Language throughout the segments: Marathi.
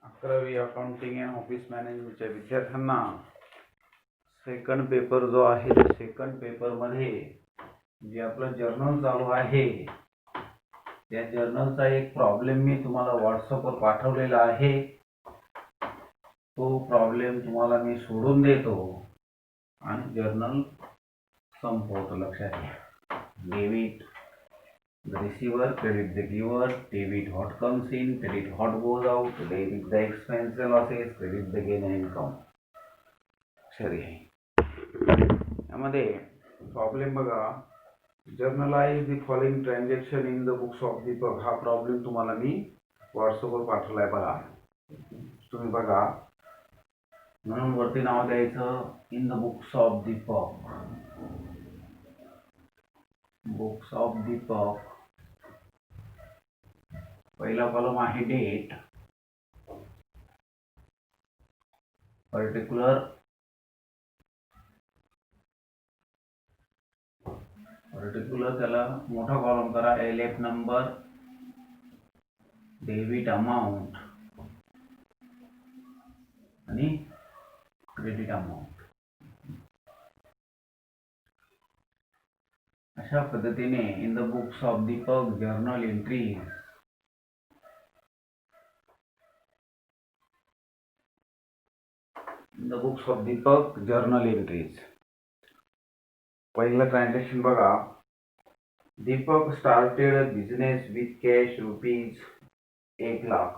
11वी अकाउंटिंग अँड ऑफिस मॅनेजमेंटच्या विद्यार्थ्यांना सेकंड पेपर जो आहे त्या सेकंड पेपरमध्ये जे आपलं जर्नल चालू आहे त्या जर्नलचा एक प्रॉब्लेम मी तुम्हाला व्हॉट्सअपवर पाठवलेला आहे. तो प्रॉब्लेम तुम्हाला मी सोडून देतो आणि जर्नल संपवतो. लक्षात घ्या. Debit the receiver, credit the giver, debit what comes in, credit what goes out, debit the expense and losses, credit the gain and income. सरी आहे. यामध्ये प्रॉब्लेम बघा. Generalized the following transaction in the books of Deepak. हा प्रॉब्लेम तुम्हाला मी व्हॉट्सअपवर पाठवलाय बघा. तुम्ही बघा. म्हणून वरती नाव द्यायचं in the books of Deepak. Books of Deepak. पहिला कॉलम आहे डेट. पर्टिक्युलर त्याला मोठा कॉलम करा. एलएफ नंबर, डेबिट अमाऊंट आणि क्रेडिट अमाऊंट. अशा पद्धतीने in the books of Deepak journal entries. In the books of Deepak journal entries. पहिलं ट्रान्झॅक्शन बघा. Deepak started business with cash rupees 1,00,000.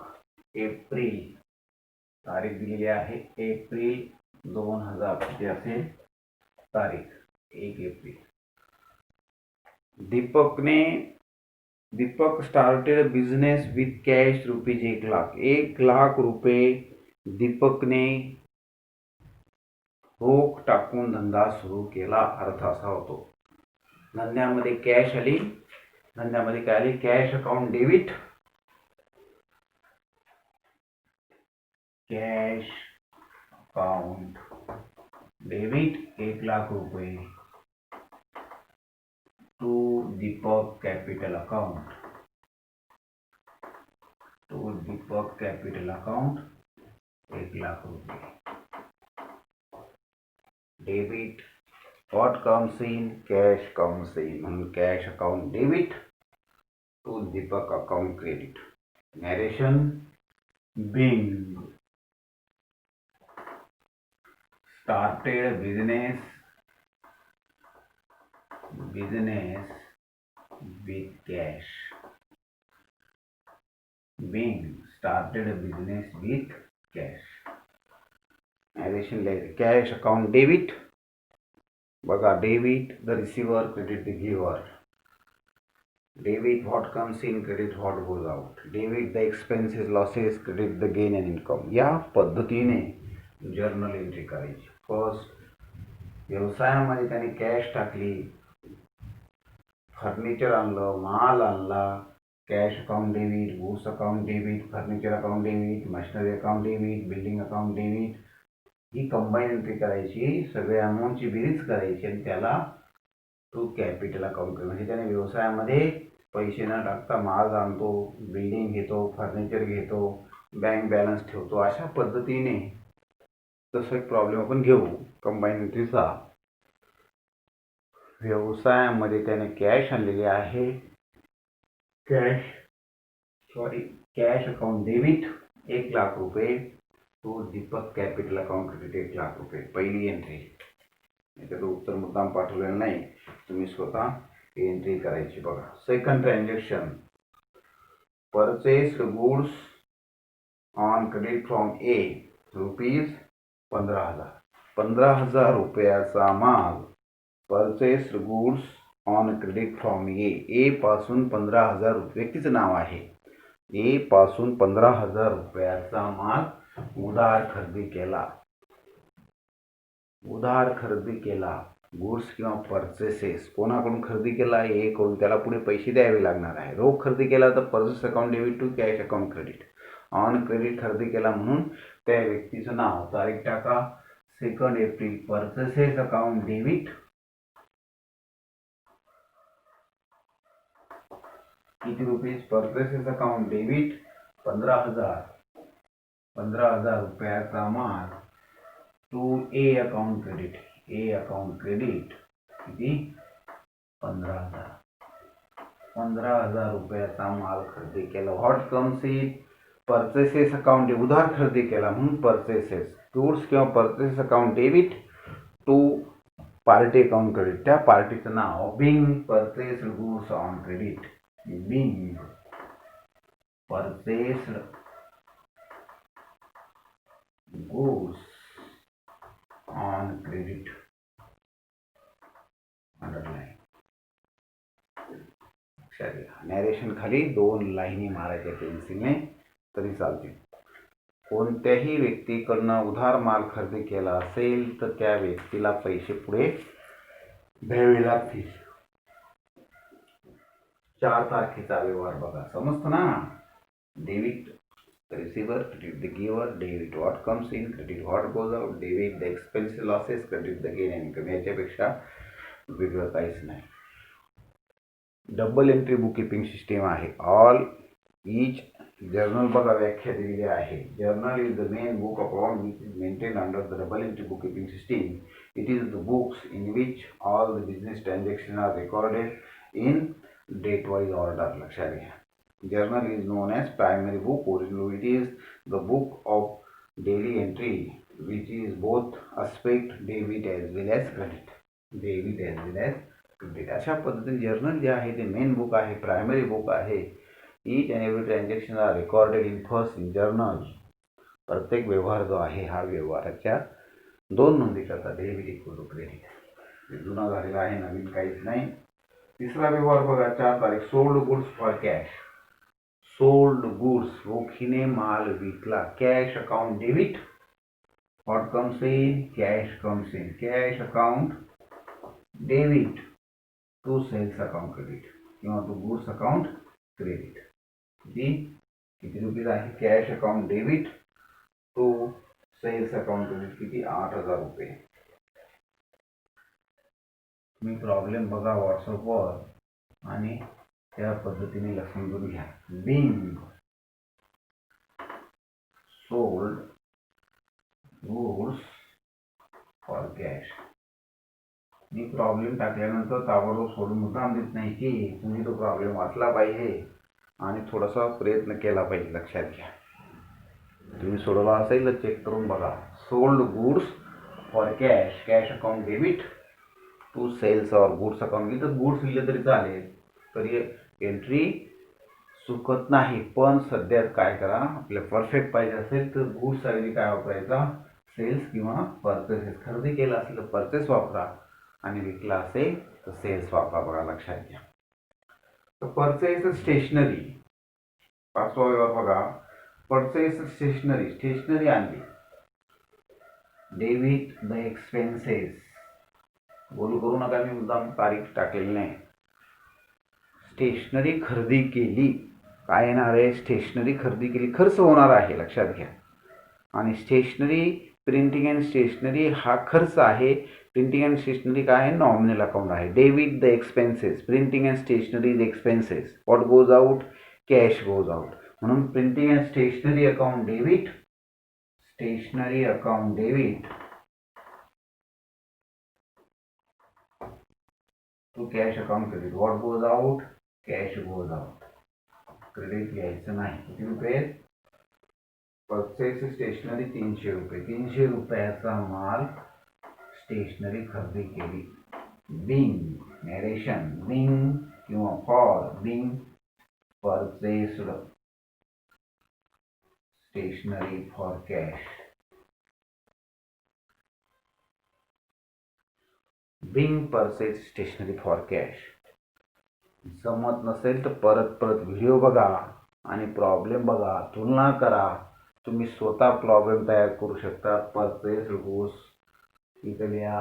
April. तारीख दिलेली आहे एप्रिल 2000. किती असेल तारीख 1 April. Deepak started business with cash rupees 1,00,000. 1,00,000 रुपये दीपकने रोख टाकून धंदा सुरू केला. अर्थ असा होतो. धंद्यामध्ये कॅश आली. धंद्यामध्ये काय आली? Cash account debit. Cash account debit 1,00,000 रुपये to Deepak capital account. To Deepak capital account 1,00,000 रुपये. Debit what comes in, cash comes in. म्हणून cash account debit to Deepak account credit. Narration. Being started business with cash. Bing started a business with cash. Narration like cash account debit. बघा. Debit the receiver, credit the giver. Debit what comes in, credit what goes out. Debit the expenses losses, credit the gain and income. या पद्धतीने जर्नल एंट्री करायची. फर्स्ट, व्यवसायामध्ये त्याने कॅश टाकली. फर्निचर आणलं, माल आणला. Cash account debit, goods account debit, furniture account debit, machinery account debit, building account debit. ही कंबाईन एंट्री करायची. सगळ्या अमाऊंटची बेरीज करायची आणि त्याला टू कॅपिटल अकाउंट. म्हणजे त्याने व्यवसायामध्ये पैसे न टाकता माल आणतो, बिल्डिंग घेतो, फर्निचर घेतो, बँक बॅलन्स ठेवतो. अशा पद्धतीने तसं एक प्रॉब्लेम आपण घेऊ कंबाईन एंट्रीचा. व्यवसायामध्ये त्याने कॅश आणलेली आहे. कॅश अकाउंट डेबिट 1,00,000 रुपये to Deepak capital account credit 1,00,000 रुपये. पहिली एंट्री. त्याचं उत्तर मुद्दाम पाठवलेलं नाही, तुम्ही स्वतः एंट्री करायची. बघा. Second transaction. Purchased goods on credit from A rupees 15,000. 15,000 रुपयाचा माल. Purchased goods on credit from A पासून 15,000 रुपये. व्यक्तीचं नाव आहे. ए पासून 15,000 रुपयाचा माल उधार खरेदी केला. गुड्स किंवा परचेसेस कोणाकडून खरेदी केला? ए कडून. त्याला पुढे पैसे द्यावे लागणार आहे. रोख खरेदी केला तर purchase account debit to cash account credit. On credit खरेदी केला म्हणून त्या व्यक्तीचं नाव. तारीख टाका 2 एप्रिल. परचेसेस अकाउंट डेबिट किती रुपये? Purchases account debit 15,000. 15,000 रुपयाचा माल to A account credit. A account credit किती? 15,000 रुपयाचा माल खरेदी केला. What comes in purchases account. उधार खरेदी केला म्हणून परचेसेस. गुड्स किंवा purchase account debit to party account credit. त्या पार्टीचं नाव being purchased goods on credit. Being purchased goods on credit. Underline. Narration खाली 2 लाईनी मारायच्या पेन्सिलने तरी चालतील. कोणत्याही व्यक्तीकडनं उधार माल खरेदी केला असेल तर त्या व्यक्तीला पैसे पुढे द्यावे लागतील. 4 तारखेचा व्यवहार बघा, समजतं ना. Debit receiver, credit the giver, debit what comes in, credit what goes out, debit the expenses losses, credit the gain income. याच्यापेक्षा वेगळं काहीच नाही. Double entry book keeping system आहे. ऑल ईच जर्नल बघा व्याख्या दिलेली आहे. Journal is the main book upon which is maintain under the double entry book keeping system. It is the books in which all the business transaction are recorded in date wise order. लक्षात घ्या. Journal is known as primary book. Original it is the book of daily entry which is both aspect debit as well as credit. Debit as well as credit. अशा पद्धतीने जर्नल जे आहे ते मेन बुक आहे, प्रायमरी बुक आहे. Each and every transaction are recorded in first in journal. प्रत्येक व्यवहार जो आहे हा व्यवहाराच्या 2 नोंदी करतात. Debit equal to credit. जुना झालेला आहे, नवीन काहीच नाही. तिसरा व्यवहार बघा, 4 तारीख. Sold goods for cash. Sold goods, रोखीने माल विकला. Cash account debit. What comes in, cash comes in. Cash account debit to sales account credit किंवा टू गुड्स अकाउंट क्रेडिट. किती रुपये आहे? Cash account debit to sales account credit किती? 8,000 रुपये. तुम्ही प्रॉब्लेम बघा व्हॉट्सअपवर आणि त्या पद्धतीने समजून घ्या. Being sold goods for cash. मी प्रॉब्लेम टाकल्यानंतर ताबडतोब सोडून मुद्दाम देत नाही की तुम्ही तो प्रॉब्लेम वाचला पाहिजे आणि थोडासा प्रयत्न केला पाहिजे. लक्षात घ्या. तुम्ही सोडवला असेल तर चेक करून बघा. Sold goods for cash. Cash account debit to sales और गुड्स अकाउंट. इथं गुड्स लिहिले तरी चालेल, तरी एंट्री चुकत नाही. पण सध्या काय करा, आपल्याला परफेक्ट पाहिजे असेल तर गुड्स ऐवजी काय वापरायचा? सेल्स किंवा परचेसेस. खरेदी केला असेल तर परचेस वापरा आणि विकला असेल तर सेल्स वापरा. बघा लक्षात घ्या. Purchase stationery. 5वा व्यवहार बघा. Purchase stationery. स्टेशनरी आणली. Debit the expenses. बोलू करू नका, मी मुद्दाम तारीख टाकलेली नाही. स्टेशनरी खरेदी केली. काय येणार आहे? स्टेशनरी खरेदी केली, खर्च होणार आहे. लक्षात घ्या. आणि स्टेशनरी, प्रिंटिंग अँड स्टेशनरी हा खर्च आहे. प्रिंटिंग अँड स्टेशनरी काय आहे? नॉमिनल अकाउंट आहे. Debit the expenses. Printing and stationery is expenses. What goes out? Cash goes out. म्हणून printing and stationery account debit. Stationery account debit to cash account credit. What goes out? Cash goes out. Credit घ्यायचं नाही. किती रुपये? परचेस स्टेशनरी 300 रुपये. 300 रुपयाचा माल स्टेशनरी खरेदी केली. Being narration. बिंग किंवा for. Being purchased stationery for cash. Being purchase stationery for cash. जमत नसेल तर परत व्हिडिओ बघा आणि प्रॉब्लेम बघा, तुलना करा. तुम्ही स्वतः प्रॉब्लेम तयार करू शकता. परचेस गुड्स इथं लिहा.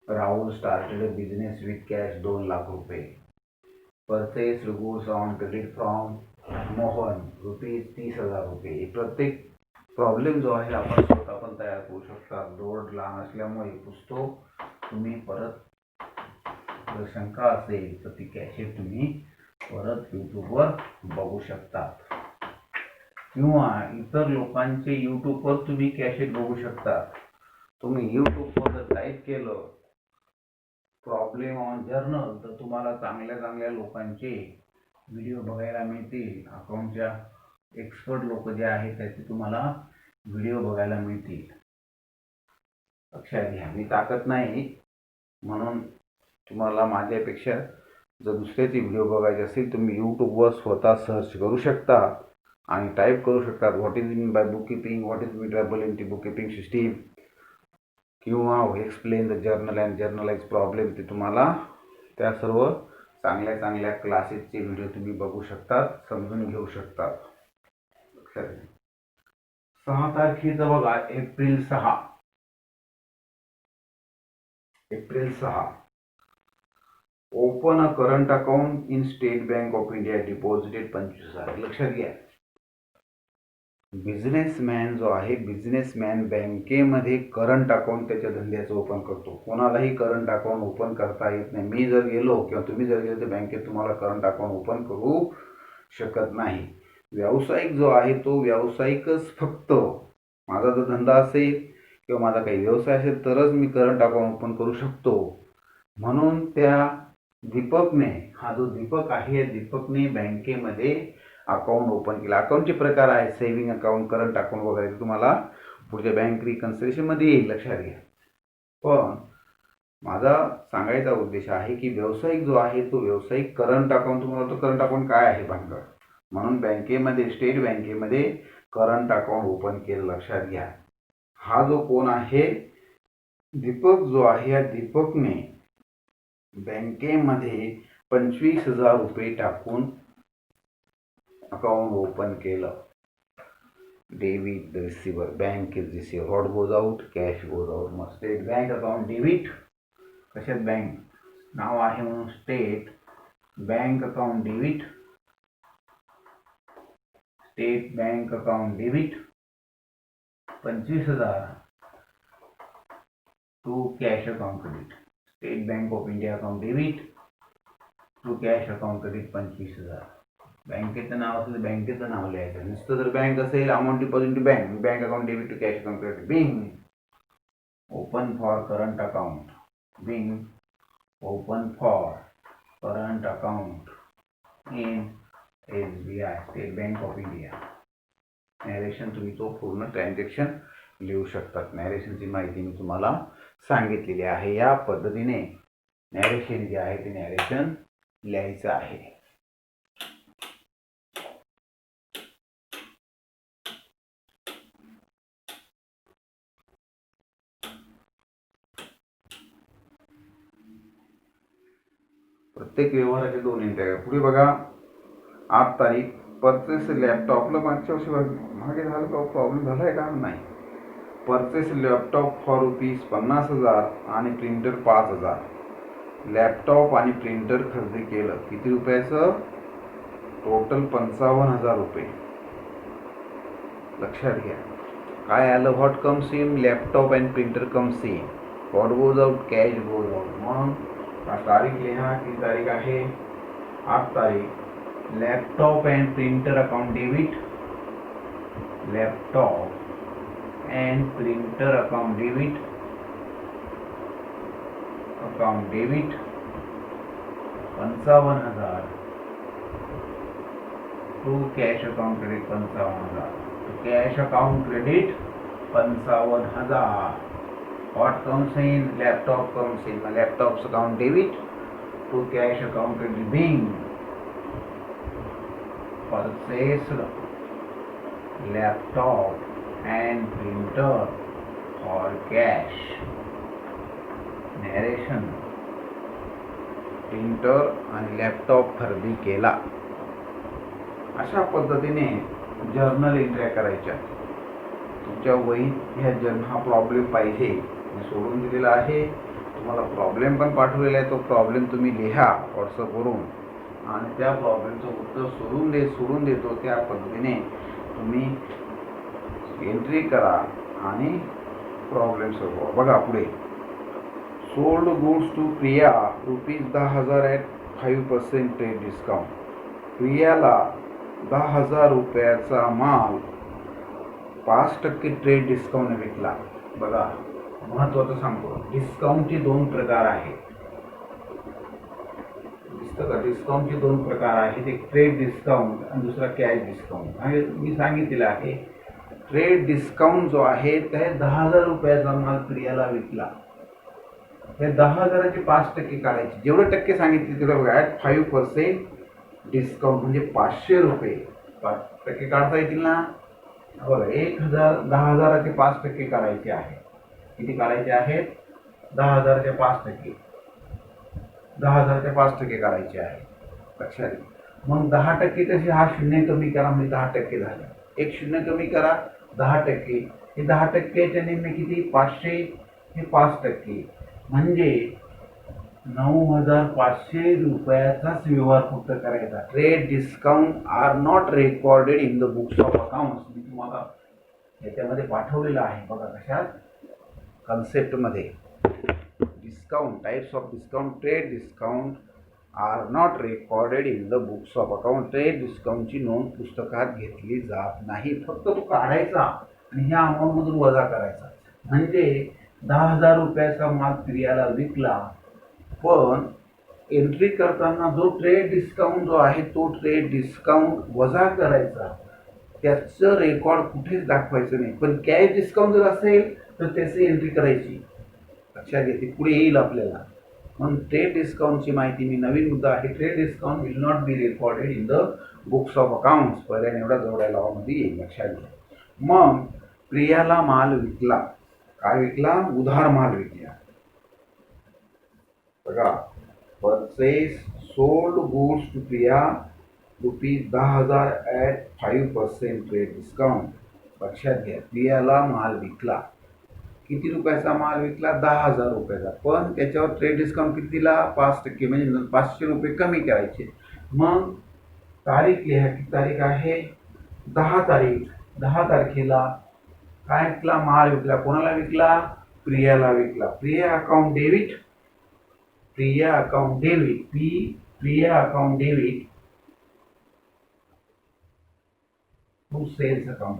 Rahul started a business with cash 2 lakh रुपये. Purchase goods on credit from Mohan ₹30,000 रुपये. प्रत्येक प्रॉब्लेम जो आहे आपण स्वतः पण तयार करू शकता. लोड लहान असल्यामुळे पुसतो. तुम्ही परत जर शंका असेल तर ती कॅसेट तुम्ही परत यूट्यूबवर बघू शकता. किंवा इतर लोकांचे यूट्यूबवर तुम्ही कॅसेट बघू शकता. तुम्ही यूट्यूबवर जर टाईप केलं प्रॉब्लेम ऑन जर्नल तर तुम्हाला चांगल्या चांगल्या लोकांचे व्हिडिओ बघायला मिळतील. अकाउंटच्या एक्सपर्ट लोक जे आहेत त्याचे तुम्हाला व्हिडिओ बघायला मिळतील. लक्षात घ्या, मी टाकत नाही म्हणून तुम्हाला माझ्यापेक्षा जर दुसऱ्याचे व्हिडिओ बघायचे असेल तुम्ही यूट्यूबवर स्वतः सर्च करू शकता आणि टाईप करू शकता what is mean by book keeping, what is mean double entry book keeping system किंवा explain the journal and journalise problem. ते तुम्हाला त्या सर्व चांगल्या चांगल्या क्लासेसचे व्हिडिओ तुम्ही बघू शकतात, समजून घेऊ शकतात. 6 तारखेचं बघा, April 6 open a current account in state bank of India, deposited 25,000. लक्षात घ्या, बिझनेसमॅन जो आहे, बिझनेसमॅन बँकेमध्ये करंट अकाउंट त्याच्या धंद्याचं ओपन करतो. कोणालाही करंट अकाउंट ओपन करता येत नाही. मी जर गेलो किंवा तुम्ही जर गेलो तर बँकेत तुम्हाला करंट अकाउंट ओपन करू शकत नाही. व्यावसायिक जो आहे तो व्यावसायिकच फक्त माझा जर धंदा असेल किंवा माझा काही व्यवसाय असेल तरच मी करंट अकाउंट ओपन करू शकतो. म्हणून त्या दीपकने, हा जो दीपक आहे, दीपकने बँकेमध्ये अकाउंट ओपन केलं. अकाउंटचे प्रकार आहेत सेव्हिंग अकाउंट, करंट अकाउंट वगैरे, तुम्हाला पुढच्या बँक रिकन्सिलिएशनमध्ये येईल, लक्षात घ्या. पण माझा सांगायचा उद्देश आहे की व्यावसायिक जो आहे तो व्यावसायिक करंट अकाउंट, तुम्हाला तो करंट अकाउंट काय आहे भानगड, म्हणून बँकेमध्ये, स्टेट बँकेमध्ये करंट अकाउंट ओपन केलं. लक्षात घ्या, हा जो कोण आहे दीपक जो आहे, या दीपकने बँकेमध्ये 25,000 रुपये टाकून अकाउंट ओपन केलं. Debit the receiver, bank is receiver, what goes out, cash goes out. मग स्टेट बँक अकाउंट डेबिट, कशात बँक नाव आहे म्हणून state bank account debit, state bank account debit 25,000 to cash account credit. State bank of India account debit to cash account credit 25,000. बँकेचं नाव असेल बँकेचं नाव लिहायचं. नुसतं जर बँक असेल amount deposit to bank, bank account debit to cash account credit. Being open for current account, being open for current account in SBI, state bank of India. Narration तुम्ही तो पूर्ण ट्रान्झॅक्शन लिहू शकतात. नॅरेशनची माहिती मी तुम्हाला सांगितलेली आहे. या पद्धतीने नॅरेशन जे आहे ते नॅरेशन लिहायचं आहे. प्रत्येक व्यवहाराचे 2 एंट्री. पुढे बघा, 8 तारीख परचेस लॅपटॉपला मागच्या वर्षी मागे झालं का, प्रॉब्लेम झाला आहे का, नाही. परचेस लॅपटॉप फॉर ₹50,000 आणि प्रिंटर 5,000. लॅपटॉप आणि प्रिंटर खरेदी केलं. किती रुपयाचं, टोटल 55,000 रुपये. लक्षात घ्या, काय आलं, what comes in, laptop and printer comes in, what goes out, cash goes out. म्हणून तारीख लिहा, किती तारीख आहे, 8 तारीख. Laptop and printer account debit, laptop and printer account debit, account debit 55,000 to cash account credit 55,000. To cash account credit 55,000. What comes in, laptop comes in, laptop's account debit to cash account credit. Being purchased laptop and printer for cash. Narration, printer आणि लॅपटॉप खरेदी केला. अशा पद्धतीने जर्नल एंट्र्या करायच्या. तुमच्या वहीत ह्या हा प्रॉब्लेम पाहिजे, मी सोडून दिलेला आहे. तुम्हाला प्रॉब्लेम पण पाठवलेला आहे, तो प्रॉब्लेम तुम्ही लिहा व्हॉट्सअपवरून आणि त्या प्रॉब्लेमचं उत्तर सोडून देतो. त्या पद्धतीने तुम्ही एंट्री करा आणि प्रॉब्लेम सोडवा. बघा पुढे, sold goods to Priya ₹10,000 at 5% trade discount. प्रियाला 10,000 रुपयाचा माल 5% ट्रेड डिस्काउंट विकला. बघा, महत्वाचं सांगतो, डिस्काउंटचे दोन प्रकार आहेत. दिसतं का? डिस्काउंटचे दोन प्रकार आहेत, एक ट्रेड डिस्काउंट आणि दुसरा कॅश डिस्काउंट. आणि मी सांगितलेलं आहे, ट्रेड डिस्काउंट जो आहे ते 10,000 रुपयाचा माल प्रियाला विकला. त्या 10,000चे 5% काढायचे. जेवढे टक्के सांगितले तेवढं बघा. ॲट 5% डिस्काउंट म्हणजे 500 रुपये 5% काढता येतील ना. बघा, 1,000 10,000चे 5% काढायचे आहे. किती काढायचे आहेत? 10,000चे 5%. 10,000चे 5% काढायचे आहे. लक्षात घ्या. मग 10% कसे? हा शून्य कमी करा म्हणजे 10% झाले. एक शून्य कमी करा 10%. हे 10%च्या नेमणे किती? 500. हे 5% म्हणजे 9,500 रुपयाचाच व्यवहार फक्त करायचा. Trade discount are not recorded in the books of accounts. मी तुम्हाला याच्यामध्ये पाठवलेलं आहे बघा. कशात? कन्सेप्टमध्ये. Discount, types of discount. Trade discount are not recorded in the books of account. Trade डिस्काउंटची नोंद पुस्तकात घेतली जात नाही. फक्त तो काढायचा आणि ह्या अमाऊंटमधून वजा करायचा. म्हणजे 10,000 रुपयाचा माल प्रियाला विकला, पण एंट्री करताना जो ट्रेड डिस्काउंट जो आहे तो ट्रेड डिस्काउंट वजा करायचा. त्याचं रेकॉर्ड कुठेच दाखवायचं नाही. पण कॅश डिस्काउंट जर असेल तर त्याची एंट्री करायची. लक्षात घ्या, ते पुढे येईल आपल्याला. म्हणून ट्रेड डिस्काउंटची माहिती, मी नवीन मुद्दा आहे, trade discount will not be recorded in the books of accounts. पहिल्या एवढा जोड्या लावामध्ये येईल. लक्षात घ्या. मग प्रियाला माल विकला. काय विकला? उधार माल विकला. बघा, purchase sold goods to Priya ₹10,000 at 5% trade discount. लक्षात घ्या, प्रियाला माल विकला. किती रुपयाचा माल विकला? 10,000 रुपयाचा. पण त्याच्यावर ट्रेड डिस्काउंट किती दिला? 5% म्हणजे 500 रुपये कमी करायचे. मग तारीख लिहा. किती तारीख आहे? 10 तारीख. 10 तारखेला काय विकला? माल विकला. कोणाला विकला? प्रियाला विकला. Priya account debit. Priya account debit. Priya account debit to sales account.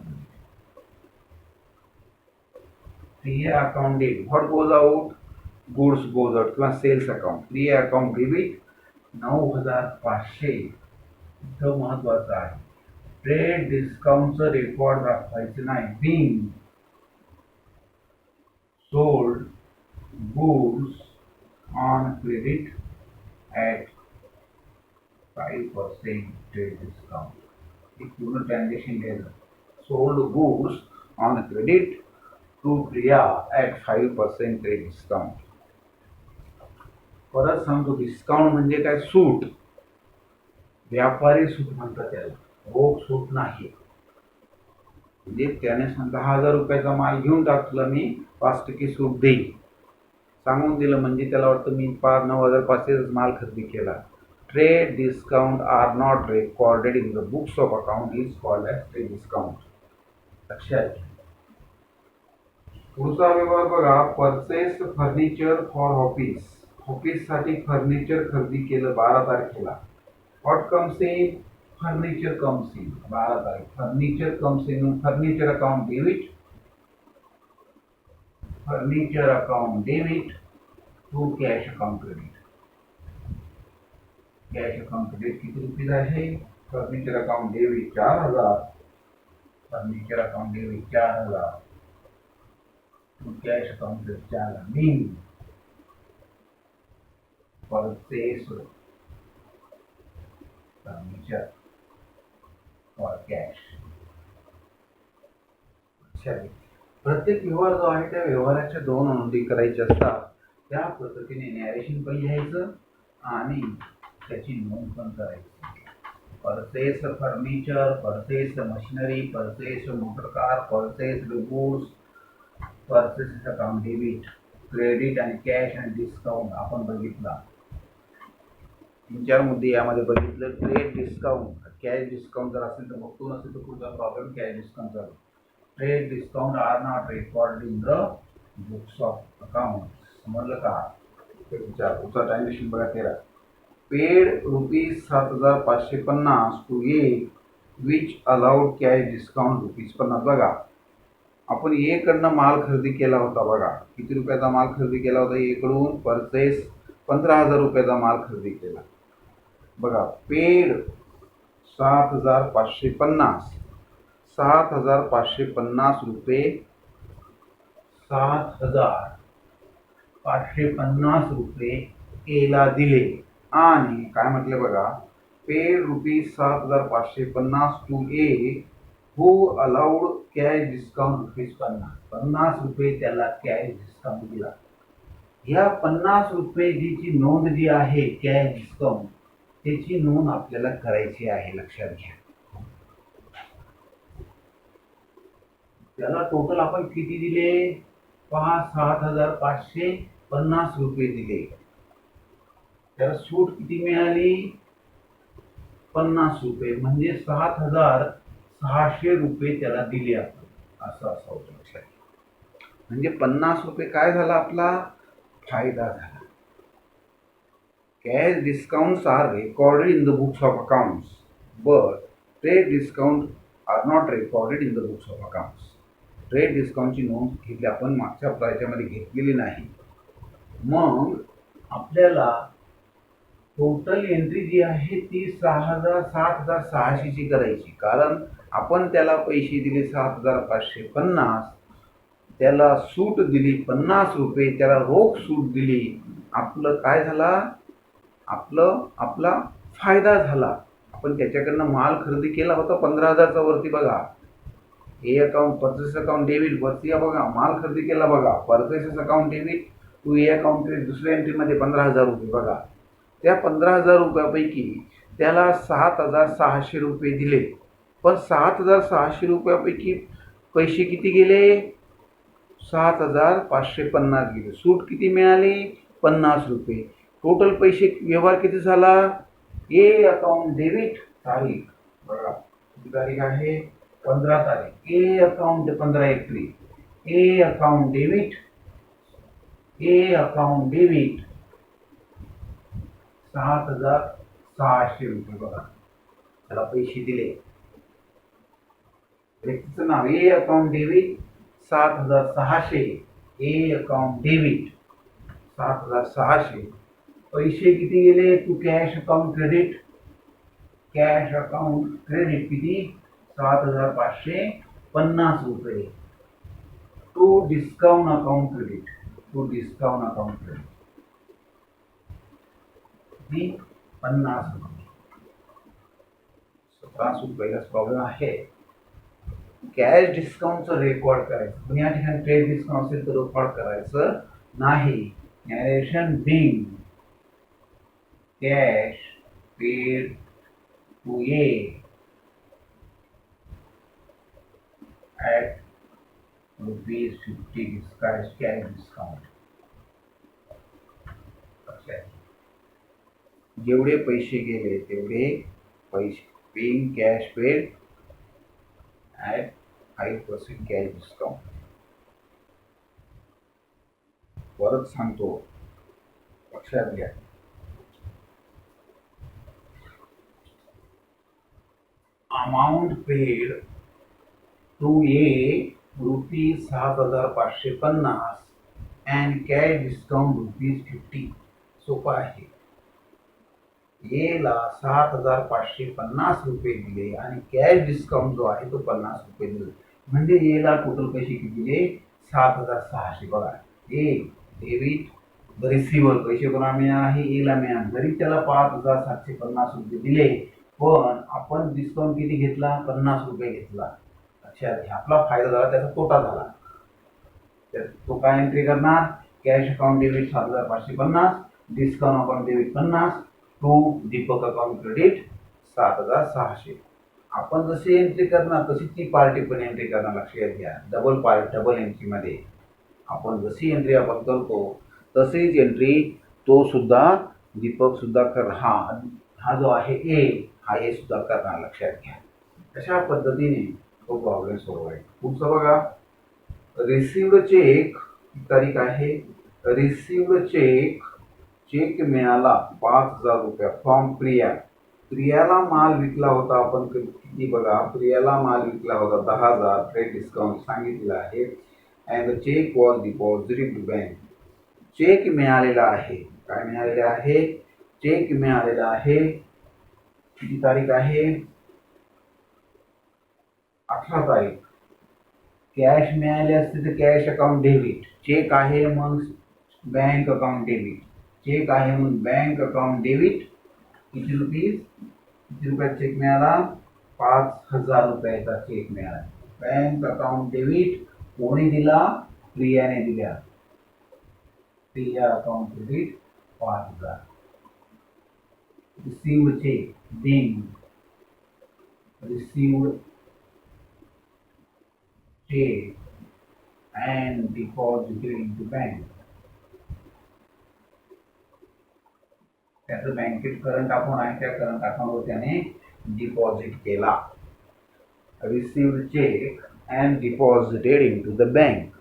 Priya account debit. What goes out? Goods goes out किंवा sales account. Priya account debit 9,500. इथं महत्वाचं आहे, ट्रेड डिस्काउंटचं रेकॉर्ड दाखवायचं नाही. Being sold goods on credit at 5% trade discount. एक पूर्ण ट्रान्झॅक्शन घ्यायचं. Sold goods on credit to Priya at 5% trade discount. परत सांगतो, डिस्काउंट म्हणजे काय? सूट. व्यापारी सूट म्हणतात त्याला, रोख सूट नाही. म्हणजे त्याने 10,000 रुपयाचा माल घेऊन टाकला, मी 5% सूट देईल सांगून दिलं, म्हणजे त्याला वाटतं मी 9,500 माल खरेदी केला. Trade discount are not recorded in the books of account is called as trade discount. लक्षात घ्या. पुढचा व्यवहार बघा, परचेस फर्निचर फॉर ऑफिस. ऑफिससाठी फर्निचर खरेदी केलं 12 तारखेला. What comes in? Furniture comes in. 12 तारीख furniture comes in. Furniture account debit. Furniture account debit to cash account credit. Cash account credit किती रुपये आहे? Furniture account debit 4,000. Furniture account debit 4,000 to cash account credit 4,000. Being purchase furniture for cash. प्रत्येक व्यवहार जो आहे त्या व्यवहाराच्या 2 नोंदी करायच्या असतात. त्या पद्धतीने नॅरेशन पण लिहायचं आणि त्याची नोंद पण करायची. Purchase furniture, purchase machinery, purchase motor car, purchase goods, purchase account debit, credit आणि कॅश आणि डिस्काउंट आपण बघितला. 3-4 मुद्दे यामध्ये बघितलं. ट्रेड डिस्काउंट, कॅश डिस्काउंट जर असेल तर बघतो, नसेल तर पुढचा प्रॉब्लेम कॅश डिस्काउंट चालू. Trade discount are not record in the books of account. समजलं का? पुढचा ट्रान्झॅक्शन बघा 13. Paid ₹7,550 to A which allowed cash discount ₹50. बघा, आपण ए कडनं माल खरेदी केला होता. बघा किती रुपयाचा माल खरेदी केला होता. ए कडून परचेस ₹15,000 माल खरेदी केला. बघा, पेड 7,550 7,550 रुपये 7,550 रुपये एला दिले. आणि काय म्हटले बघा, paid ₹7,550 to A who allowed cash discount ₹50 रुपये त्याला कॅश डिस्काउंट दिला. ह्या ₹50 नोंद जी आहे कॅश डिस्काउंट, त्याची नोंद आपल्याला करायची आहे. लक्षात घ्या, त्याला टोटल आपण किती दिले? 7,550 रुपये दिले. त्याला सूट किती मिळाली? 50 रुपये, म्हणजे 7,600 रुपये त्याला दिले आपण. असं असावं लक्षात. म्हणजे 50 रुपये काय झाला? आपला फायदा झाला. Cash discounts are recorded in the books of accounts but trade discount are not recorded in the books of accounts. Trade डिस्काउंटची नोंद घेतली आपण मागच्या प्राच्यामध्ये घेतलेली नाही. मग आपल्याला टोटल एंट्री जी आहे ती 7,600ची करायची. कारण आपण त्याला पैसे दिले 7,550, त्याला सूट दिली 50 रुपये, त्याला रोख सूट दिली. आपलं काय झाला? आपला फायदा झाला. आपण त्याच्याकडनं माल खरेदी केला होता 15,000चा वरती. बघा, A account purchase account debit वरती बघा माल खरेदी केला. बघा, purchases account debit to A account credit दुसऱ्या एंट्रीमध्ये 15,000 रुपये. बघा, त्या 15,000 रुपयापैकी त्याला 7,600 रुपये दिले. पण 7,600 रुपयापैकी पैसे किती गेले? 7,550 गेले. सूट किती मिळाली? 50 रुपये. टोटल पैसे व्यवहार किती झाला? ए अकाउंट डेबिट तारीख, बघा किती तारीख आहे? 15 तारीख. A account 15 April. A account debit 7,600 रुपये. बघा, त्याला पैसे दिले. व्यक्तीचं नाव A account debit 7,600. A account debit 7,600. पैसे किती गेले? To cash account credit. Cash account credit किती? 7,550 रुपये. To discount account credit. To discount account credit किती? 50 रुपये. 17 रुपयाचा प्रॉब्लेम आहे. कॅश डिस्काउंटचं रेकॉर्ड करायचं, पण या ठिकाणी ट्रेड डिस्काउंट असेल तर रेकॉर्ड करायचं नाही. Narration being cash paid to A at ₹50 cash discount. जेवढे पैसे गेले तेवढे पैसे paying cash paid at 5% cash discount. परत सांगतो, लक्षात घ्या. Amount paid to A ₹7,550 and cash discount ₹50. सोपं आहे. एला 7,550 रुपये दिले आणि कॅश डिस्काउंट जो आहे तो 50 रुपये दिले. म्हणजे एला टोटल पैसे किती दिले? 7,600. बघा, ए डेबिट रिसिव्हर पैसे कोणा मिळाले आहे? एला मिळाले. जरी त्याला 5,750 रुपये दिले, पण आपण डिस्काउंट किती घेतला? 50 रुपये घेतला. लक्षात घ्या, आपला फायदा झाला, त्याचा तोटा झाला. तर तो काय एंट्री करणार? Cash account debit 7,550, discount account debit 50, to Deepak account credit 7,600. आपण जशी एंट्री करणार तशी ती पार्टी पण एंट्री करणार. लक्षात घ्या, डबल एंट्रीमध्ये आपण जशी एंट्री आपण करतो तशीच एंट्री तो सुद्धा दीपक सुद्धा कर. हा जो आहे ए, हा ए सुद्धा करणार. लक्षात घ्या, अशा पद्धतीने तो प्रॉब्लेम सोडवायचा. पुढचं बघा, रिसिव्ड चेक तारीख आहे. रिसिव्ड चेक मिळाला 5,000 रुपये फ्रॉम प्रिया. प्रियाला माल विकला होता आपण किती बघा, प्रियाला माल विकला होता 10,000, ट्रेड डिस्काउंट सांगितलेला आहे. And the cheque was deposited to bank. Cheque मिळालेला आहे. काय मिळालेला आहे? चेक मिळालेला आहे. किती तारीख आहे? 18 तारीख. कॅश मिळाले असते तर कॅश अकाउंट डेबिट. चेक आहे मग बँक अकाउंट डेबिट. चेक आहे मग बँक अकाउंट डेबिट. किती रुपीज? किती रुपयाचा चेक मिळाला? 5,000 रुपयाचा चेक मिळाला. बँक अकाउंट डेबिट कोणी दिला? प्रियाने दिल्या. Priya account credit 5,000. Received cheque being. Received cheque and deposited into bank. त्याचं बँकेत करंट अकाउंट आहे, त्या करंट अकाउंटवर त्याने डिपॉझिट केला. Received cheque and deposited into the bank.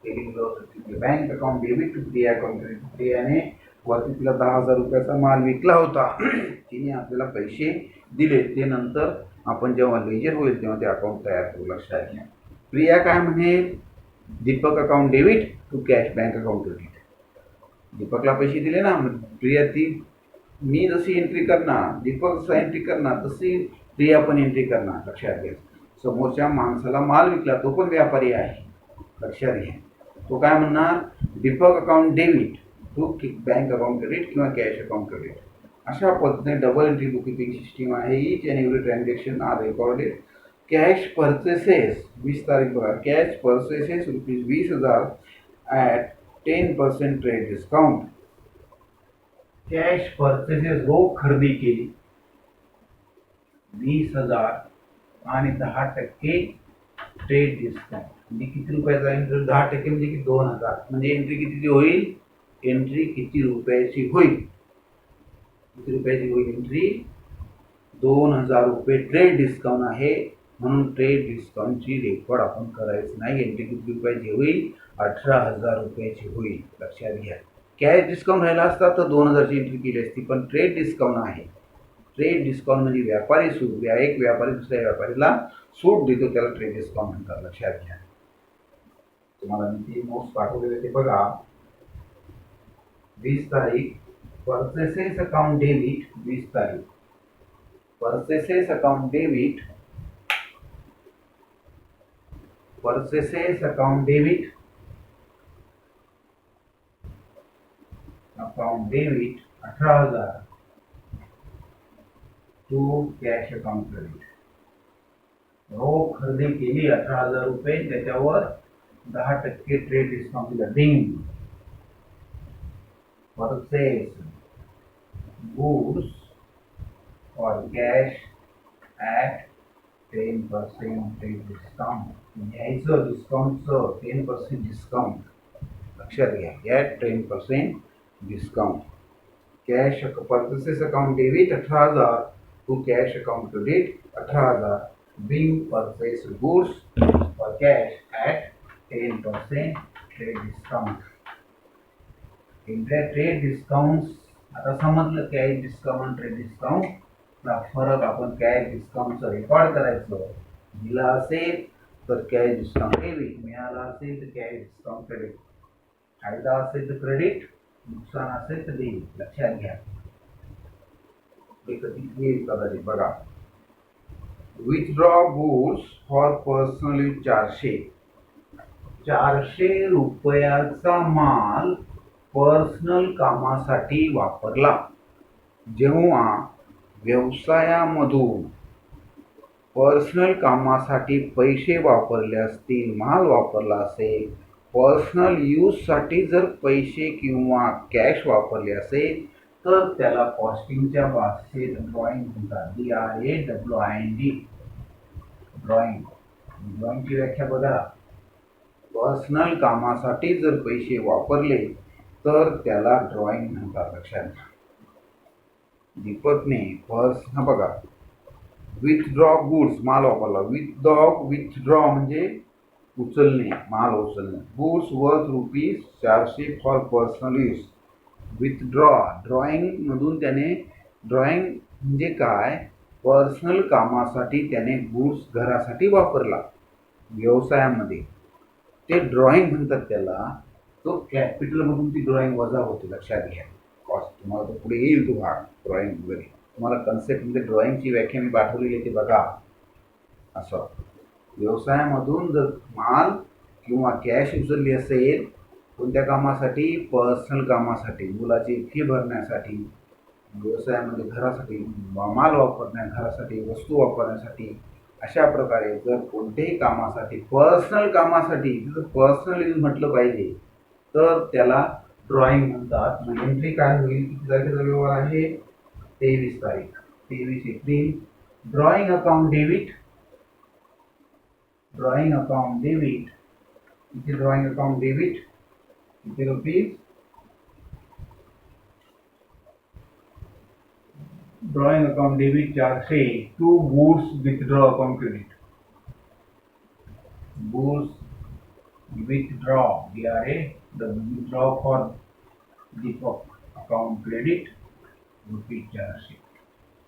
Bank account debit to Priya account credit. प्रियाने वरती तिला 10,000 रुपयाचा माल विकला होता, तिने आपल्याला पैसे दिले. ते नंतर आपण जेव्हा लेजर होईल तेव्हा ते अकाउंट तयार करू. लक्षात घ्या. प्रिया काय म्हणे? Deepak account debit to cash bank account credit. दीपकला पैसे दिले ना, प्रिया ती मी जशी एंट्री करणार, दीपक जसं एंट्री करणार तशी प्रिया पण एंट्री करणार. लक्षात घ्या. समोरच्या माणसाला माल विकला, तो पण व्यापारी आहे. लक्षात घ्या. तो काय म्हणणार? Deepak account debit to bank account credit किंवा कॅश अकाउंट क्रेडिट. अशा पद्धतीने डबल एंट्री बुककीपिंग सिस्टीम आहे. Each and every transaction are recorded. Cash purchases 20 तारीख बघा. Cash purchases rupees 20,000 at 10% trade discount. Cash purchases रोख खरेदी केली 20,000 आणि 10% ट्रेड डिस्काउंट. म्हणजे किती रुपयाचा एंट्री? 10% म्हणजे किती? 2,000. म्हणजे एंट्री कितीची होईल? एंट्री किती रुपयाची होईल? किती रुपयाची होईल एंट्री? 2,000 रुपये ट्रेड डिस्काउंट आहे, म्हणून ट्रेड डिस्काउंटची रेकॉर्ड आपण करायचं नाही. एंट्री किती रुपयाची होईल? 18,000 रुपयाची होईल. लक्षात घ्या. कॅश डिस्काउंट राहिला असता तर 2,000ची एंट्री केली असती, पण ट्रेड डिस्काउंट आहे. ट्रेड डिस्काउंट म्हणजे व्यापारी सूट. एक व्यापारी दुसऱ्या व्यापारीला सूट देतो, त्याला ट्रेड डिस्काउंट म्हणतात. लक्षात घ्या. तुम्हाला मी ते नोट्स पाठवलेले ते बघा. 20 तारीख परचेसेस अकाउंट डेबिट. 20 तारीख purchases account debit. Purchases account debit. Account debit 18,000 to cash account credit. रोख खरेदी केली 18,000 रुपये, त्याच्यावर 10% ट्रेड डिस्काउंट दिला. डिंग. परचेस गुड्स और कॅश ॲट 10% ट्रेड डिस्काउंट. घ्यायचं डिस्काउंटचं 10% डिस्काउंट. लक्षात घ्या. At 10% discount. Cash purchases account debit 18,000 to cash account credit 18,000. Being purchase goods और cash at 10% trade discount. Trade discount आता समजलं. कॅश डिस्काउंट ट्रेड डिस्काउंट चा फरक आपण कॅश डिस्काउंटचं रेकॉर्ड करायचं. दिला असेल तर कॅश डिस्काउंट डेबिट, मिळाला असेल तर कॅश डिस्काउंट क्रेडिट, फायदा असेल तर क्रेडिट, नुकसान असेल तर डेबिट. लक्षात घ्या. कदाचित बघा. Withdraw goods for personal use 400 रुपयाचा माल पर्सनल कामासाठी वापरला. जेव्हा व्यवसायामधून पर्सनल कामासाठी पैसे वापरले असतील, माल वापरला असेल, पर्सनल यूजसाठी जर पैसे किंवा कॅश वापरले असेल तर त्याला कॉस्टिंगच्या भाषेत ड्रॉइंग म्हणतात. DRAWING. ड्रॉइंग. ड्रॉइंगची व्याख्या बघा. पर्सनल कामासाठी जर पैसे वापरले तर त्याला ड्रॉइंग म्हणतात. लक्षात घ्या. दीपकने हा बघा. विथड्रॉ गुड्स माल वापरला. विथड्रॉ म्हणजे उचलणे, माल उचलणे. Goods worth rupees 400 for personal use. Withdraw drawing मधून त्याने ड्रॉइंग म्हणजे काय, पर्सनल कामासाठी त्याने गुड्स घरासाठी वापरला व्यवसायामध्ये, ते ड्रॉइंग म्हणतात त्याला. तो कॅपिटलमधून ती ड्रॉइंग वजा होते, लक्षात घ्या. कॉस्ट तुम्हाला तो पुढे येईल, तो भाग ड्रॉइंग वगैरे तुम्हाला कन्सेप्ट म्हणजे ड्रॉइंगची व्याख्या मी पाठवलेली आहे, ती बघा. असं व्यवसायामधून जर माल किंवा कॅश उचलली असेल कोणत्या कामासाठी, पर्सनल कामासाठी, मुलाची फी भरण्यासाठी, व्यवसायामध्ये घरासाठी माल घरासाठी वस्तू वापरण्यासाठी, अशा प्रकारे जर कोणत्याही कामासाठी पर्सनल कामासाठी जर पर्सनल यूज म्हटलं पाहिजे तर त्याला ड्रॉइंग म्हणतात. मग एंट्री काय होईल, किती तारखेचा व्यवहार आहे, 23 तारीख, 23 एप्रिल. Drawing account debit, drawing account debit, किती ड्रॉइंग अकाउंट डेबिट, किती rupees, drawing account debit 400 to goods withdraw account credit. गुड्स withdraw, DRA, the withdraw for the account credit rupees 400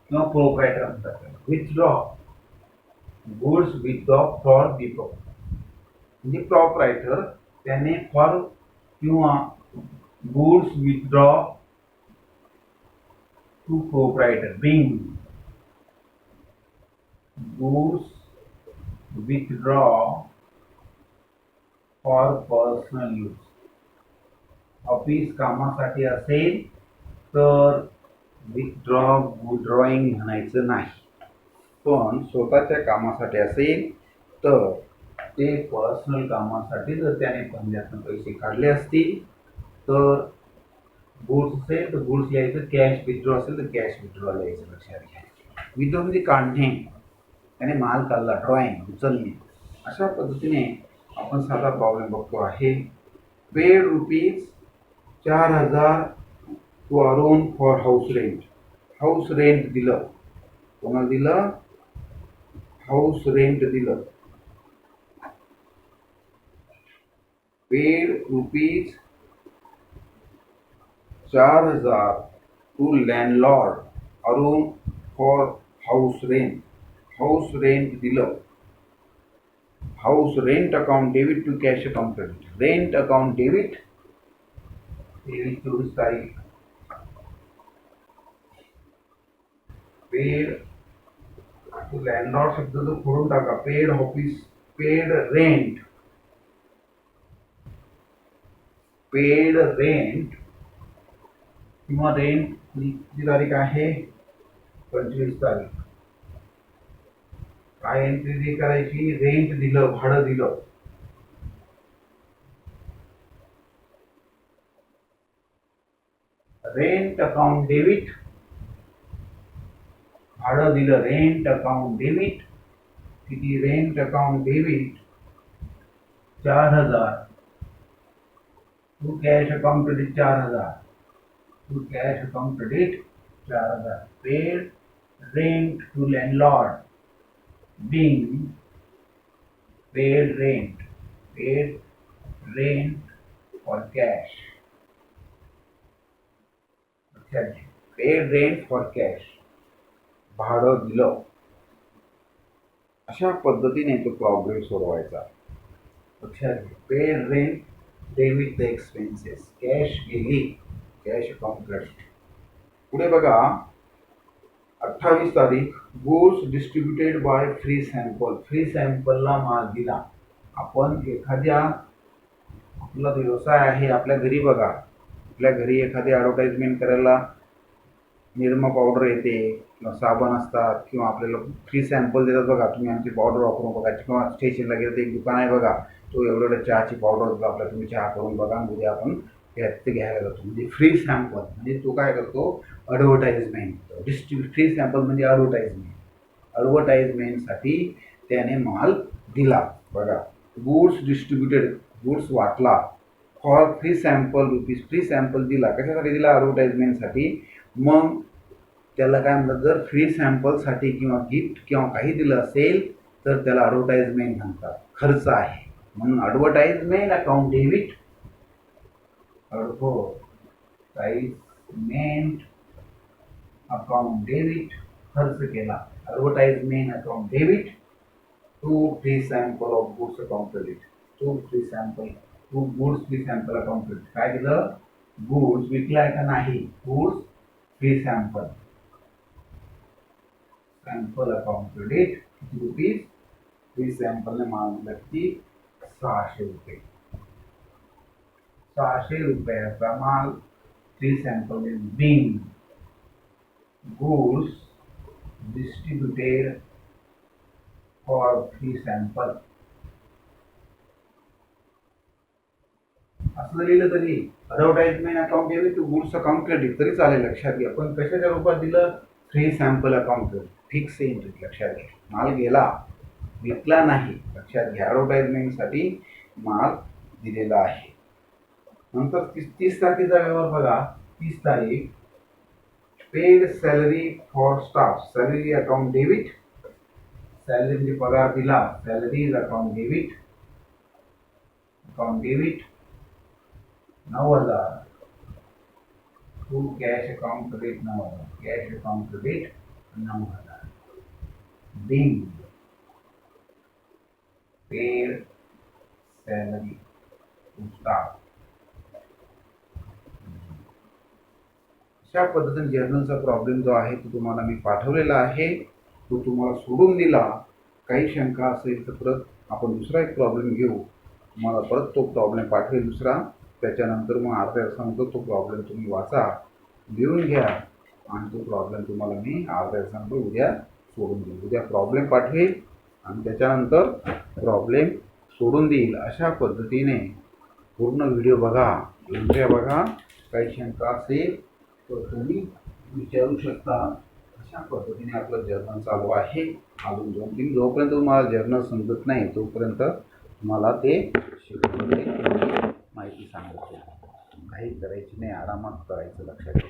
किंवा प्रोप्रायटर म्हणतात. Withdraw, goods withdraw for Deepak म्हणजे प्रोप्रायटर त्याने फॉर किंवा goods withdraw to proprietor being, goods withdraw for personal use. Office कामासाठी असेल तर विथड्रॉ ड्रॉइंग म्हणायचं नाही, पण स्वतःच्या कामासाठी असेल तर ते पर्सनल कामासाठी जर त्याने पंजातून पैसे काढले असतील तर गुड्स असेल तर गुड्स लिहायचं, कॅश विथड्रॉ असेल तर कॅश विथड्रॉ लिहायचं, लक्षात घ्या. विथड्रॉ म्हणजे काढणे, त्याने माल काढला, ड्रॉइंग उचलणे. अशा पद्धतीने आपण साधा प्रॉब्लेम बघतो आहे. Paid rupees 4000 to Arun for house rent. House rent दिलं, कोणाला दिलं, हाऊस रेंट दिलं. Paid rupees 4000 to landlord Arun for house rent. House rent दिलं. House rent account debit to cash account credit. Rent account debit 23-24 तारीख. पेड टू लँडलॉर्ड शब्द जो खोडून टाका. Paid office, paid rent, paid rent किंवा रेंट किती तारीख आहे, 25 तारीख. काय एंट्री करायची, रेंट दिलं, भाडं दिलं. रेंट अकाउंट डेबिट, भाडं दिलं, रेंट अकाउंट डेबिट. किती, rent account debit 4000 to cash account credit 4000, to cash account credit 4000. Paid rent to landlord being paid rent for cash. Paid rent for cash, भाडं दिलं. अशा पद्धतीने तो प्रॉब्लेम सोडवायचा. लक्षात घ्या. Paid rent debit the expenses, cash गेली, कॅश अकाउंट क्रेडिट. पुढे बघा 28 तारीख. Goods distributed by free sample. Free सॅम्पलला माल दिला. आपण एखाद्या, आपला व्यवसाय आहे, आपल्या घरी बघा, आपल्या घरी एखादी ॲडव्हर्टाइजमेंट करायला निरमा पावडर येते किंवा साबण असतात किंवा आपल्याला फ्री सॅम्पल देतात बघा, तुम्ही आमची पावडर वापरून बघा. किंवा स्टेशनला गेलं तर एक दुकान आहे बघा, तो एवढं चहाची पावडर देतो आपल्याला, तुम्ही चहा करून बघा, उद्या आपण ते घ्यायला जातो. म्हणजे फ्री सॅम्पल म्हणजे तो काय करतो, ॲडव्हर्टाइजमेंट. फ्री सॅम्पल म्हणजे ॲडव्हर्टाइजमेंटसाठी त्याने माल दिला. बघा, गुड्स डिस्ट्रीब्युटेड, गुड्स वाटला, for free sample rupees. Free sample दिला, कशासाठी दिला, ॲडव्हर्टाइजमेंटसाठी. मग त्याला काय म्हणतात, जर फ्री सॅम्पलसाठी किंवा गिफ्ट किंवा काही दिलं असेल तर त्याला ॲडव्हर्टाइजमेंट म्हणतात, खर्च आहे. म्हणून advertisement account debit, advertisement account debit, खर्च केला. Advertisement account debit. To free sample of goods account credit. To goods free sample account credit. काय दिलं? गुड्स विकलाय का नाही? Goods free sample account credit. किती रुपीज? फ्री सॅम्पलने माल दिला किती? 600 रुपये. 600 रुपयाचा माल फ्री सॅम्पलने being goods distributed for free sample. असं जर लिहिलं तरी advertisement account debit to goods account credit तरी चालेल. लक्षात घ्या. पण कशाच्या रूपात दिलं? Free sample account credit. Fix entry. लक्षात घ्या. माल गेला, विकला नाही. लक्षात घ्या. ॲडव्हर्टाइजमेंटसाठी माल दिलेला आहे. नंतर 30 तारखेचा व्यवहार बघा. 30 तारीख paid salary for staff. Salary account debit. Salary म्हणजे पगार दिला. Salaries account debit. 9,000. To cash account credit 9,000. Cash account credit 9,000. Being paid salary to staff. अशा पद्धतीने जर्नलचा प्रॉब्लेम जो आहे तो तुम्हाला मी पाठवलेला आहे. तो तुम्हाला सोडून दिला. काही शंका असेल तर परत आपण दुसरा एक प्रॉब्लेम घेऊ. तुम्हाला परत तो प्रॉब्लेम पाठवेल दुसरा. त्याच्यानंतर मग अर्ध्या तासानंतर तो प्रॉब्लेम तुम्ही वाचा, लिहून घ्या आणि तो प्रॉब्लेम तुम्हाला मी अर्ध्या तासानंतर उद्या सोडून देईल. उद्या प्रॉब्लेम पाठवेल आणि त्याच्यानंतर प्रॉब्लेम सोडून देईल. अशा पद्धतीने पूर्ण व्हिडिओ बघा, एंट्र्या बघा. काही शंका असेल तर तुम्ही विचारू शकता. अशा पद्धतीने आपलं जर्नल चालू आहे. अजून जोपर्यंत तुम्हाला जर्नल समजत नाही तोपर्यंत तुम्हाला ते शिकवण्याची माहिती सांगायची. काही करायची नाही, आरामात करायचं. लक्षात घ्या.